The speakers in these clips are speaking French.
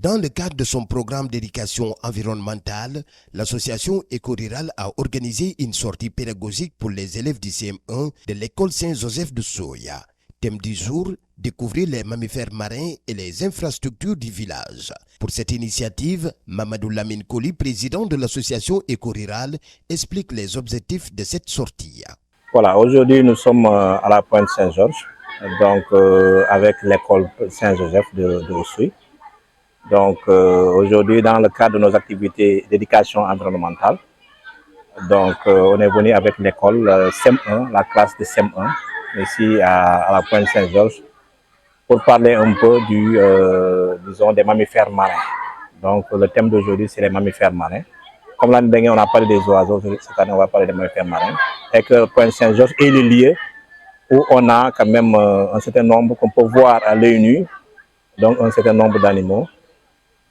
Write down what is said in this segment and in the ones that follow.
Dans le cadre de son programme d'éducation environnementale, l'association Éco-Rural a organisé une sortie pédagogique pour les élèves du CM1 de l'école Saint-Joseph de Soya. Thème du jour, découvrir les mammifères marins et les infrastructures du village. Pour cette initiative, Mamadou Lamine Koli, président de l'association Éco-Rural, explique les objectifs de cette sortie. Voilà, aujourd'hui nous sommes à la Pointe Saint-Georges, donc avec l'école Saint-Joseph de Oussouye. Donc aujourd'hui, dans le cadre de nos activités d'éducation environnementale, donc on est venu avec l'école CM1, la classe de CM1, ici à la Pointe Saint-Georges, pour parler un peu disons, des mammifères marins. Donc le thème d'aujourd'hui, c'est les mammifères marins. Comme l'année dernière, on a parlé des oiseaux, cette année, on va parler des mammifères marins. Et que Pointe Saint-Georges est le lieu où on a quand même un certain nombre qu'on peut voir à l'œil nu, donc un certain nombre d'animaux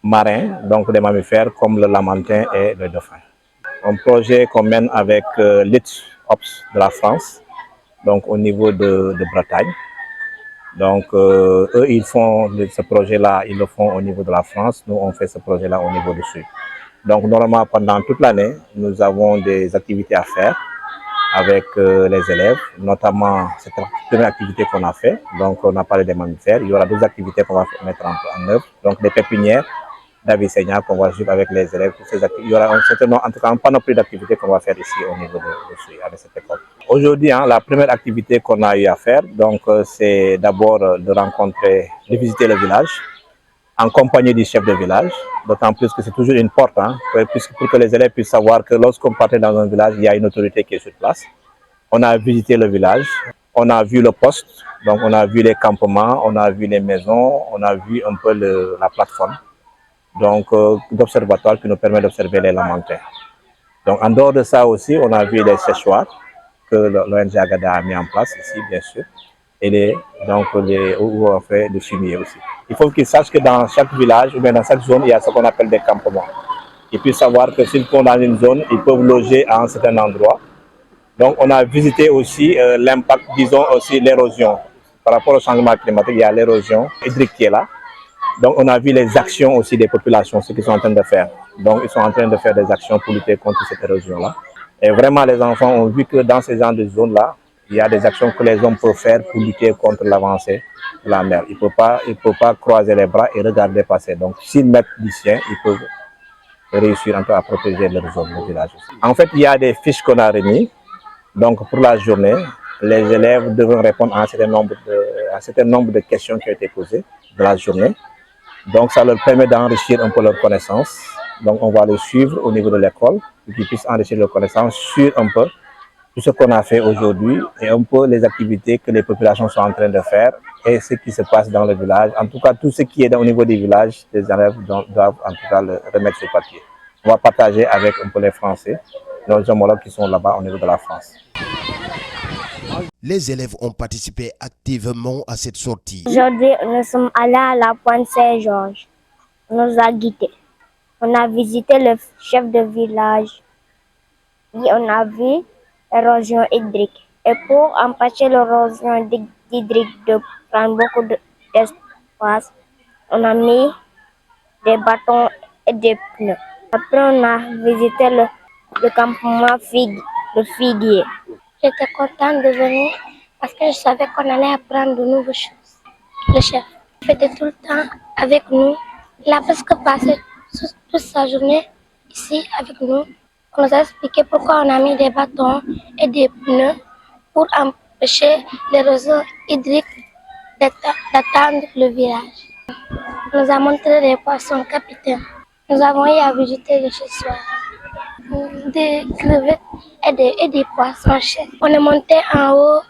marins, donc des mammifères comme le lamantin et le dauphin. Un projet qu'on mène avec l'ITS de la France, donc au niveau de Bretagne. Donc eux, ils font ce projet-là, ils le font au niveau de la France, nous on fait ce projet-là au niveau du Sud. Donc normalement, pendant toute l'année, nous avons des activités à faire avec les élèves, notamment cette première activité qu'on a fait. Donc on a parlé des mammifères, il y aura d'autres activités qu'on va mettre en œuvre, donc des pépinières d'Avicenia qu'on va suivre avec les élèves. Il y aura un certain nombre, en tout cas, un panoplie d'activités qu'on va faire ici au niveau de avec cette école. Aujourd'hui, la première activité qu'on a eu à faire, donc c'est d'abord de visiter le village en compagnie du chef de village, d'autant plus que c'est toujours important, pour que les élèves puissent savoir que lorsqu'on part dans un village, il y a une autorité qui est sur place. On a visité le village, on a vu le poste, donc on a vu les campements, on a vu les maisons, on a vu un peu la plateforme, donc d'observatoire qui nous permet d'observer les lamantins. Donc en dehors de ça aussi, on a vu les séchoirs que l'ONG Agada a mis en place ici, bien sûr, et où on fait du fumier aussi. Il faut qu'ils sachent que dans chaque village ou bien dans chaque zone, il y a ce qu'on appelle des campements. Ils puissent savoir que s'ils sont dans une zone, ils peuvent loger à un certain endroit. Donc on a visité aussi l'impact, disons aussi l'érosion. Par rapport au changement climatique, il y a l'érosion hydrique qui est là. Donc on a vu les actions aussi des populations, ce qu'ils sont en train de faire. Donc ils sont en train de faire des actions pour lutter contre cette érosion-là. Et vraiment les enfants ont vu que dans ces genres de zones-là, il y a des actions que les hommes peuvent faire pour lutter contre l'avancée de la mer. Ils ne peuvent pas croiser les bras et regarder passer. Donc s'ils mettent du sien, ils peuvent réussir en tout cas à protéger leur zone, le village aussi. En fait, il y a des fiches qu'on a remises. Donc pour la journée, les élèves devront répondre à un certain nombre de questions qui ont été posées de la journée. Donc ça leur permet d'enrichir un peu leurs connaissances. Donc on va les suivre au niveau de l'école pour qu'ils puissent enrichir leurs connaissances sur un peu tout ce qu'on a fait aujourd'hui et un peu les activités que les populations sont en train de faire et ce qui se passe dans le village. En tout cas, tout ce qui est au niveau des villages, les élèves doivent en tout cas le remettre sur papier. On va partager avec un peu les Français, nos homologues qui sont là-bas au niveau de la France. Les élèves ont participé activement à cette sortie. Aujourd'hui, nous sommes allés à la Pointe Saint-Georges. On nous a guidés. On a visité le chef de village. Et on a vu l'érosion hydrique. Et pour empêcher l'érosion hydrique de prendre beaucoup d'espace, on a mis des bâtons et des pneus. Après, on a visité le campement de figuier. J'étais contente de venir parce que je savais qu'on allait apprendre de nouvelles choses. Le chef était tout le temps avec nous. Il a presque passé toute sa journée ici avec nous. On nous a expliqué pourquoi on a mis des bâtons et des pneus pour empêcher l'érosion hydrique d'atteindre le village. On nous a montré les poissons capitaines. Nous avons eu à visiter le chez-soi. Des crevettes et des poissons chefs. On est monté en haut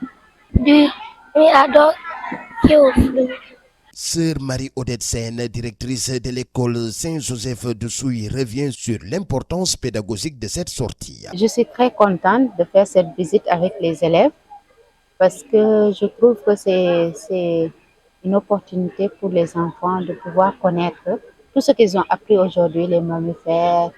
du mirador qui est au fleuve. Sœur Marie-Odette Sène, directrice de l'école Saint-Joseph de Souy, revient sur l'importance pédagogique de cette sortie. Je suis très contente de faire cette visite avec les élèves parce que je trouve que c'est une opportunité pour les enfants de pouvoir connaître tout ce qu'ils ont appris aujourd'hui, les mammifères,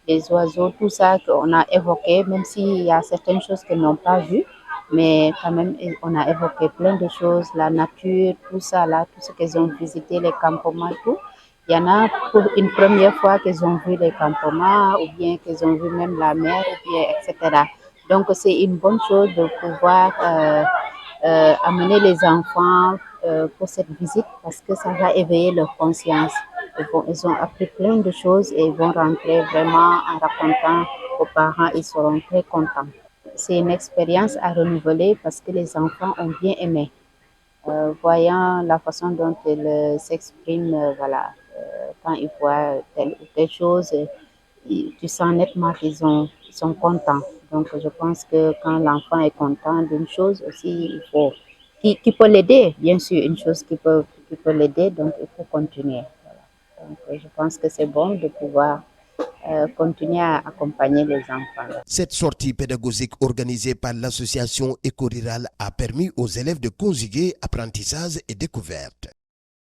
les oiseaux, tout ça qu'on a évoqué, même s'il y a certaines choses qu'ils n'ont pas vues. Mais quand même, on a évoqué plein de choses, la nature, tout ça là, tout ce qu'ils ont visité, les campements, tout. Il y en a pour une première fois qu'ils ont vu les campements ou bien qu'ils ont vu même la mer, ou bien, etc. Donc c'est une bonne chose de pouvoir amener les enfants pour cette visite parce que ça va éveiller leur conscience. Ils ont appris plein de choses et ils vont rentrer vraiment en racontant aux parents, ils seront très contents. C'est une expérience à renouveler parce que les enfants ont bien aimé. Voyant la façon dont ils s'expriment, voilà, quand ils voient telle ou telle chose, tu sens nettement qu'ils sont contents. Donc, je pense que quand l'enfant est content d'une chose aussi, il faut, qui peut l'aider, bien sûr, une chose qui peut l'aider, donc il faut continuer. Voilà. Donc, je pense que c'est bon de pouvoir continuer à accompagner les enfants. Cette sortie pédagogique organisée par l'association éco-rurale a permis aux élèves de conjuguer apprentissage et découverte.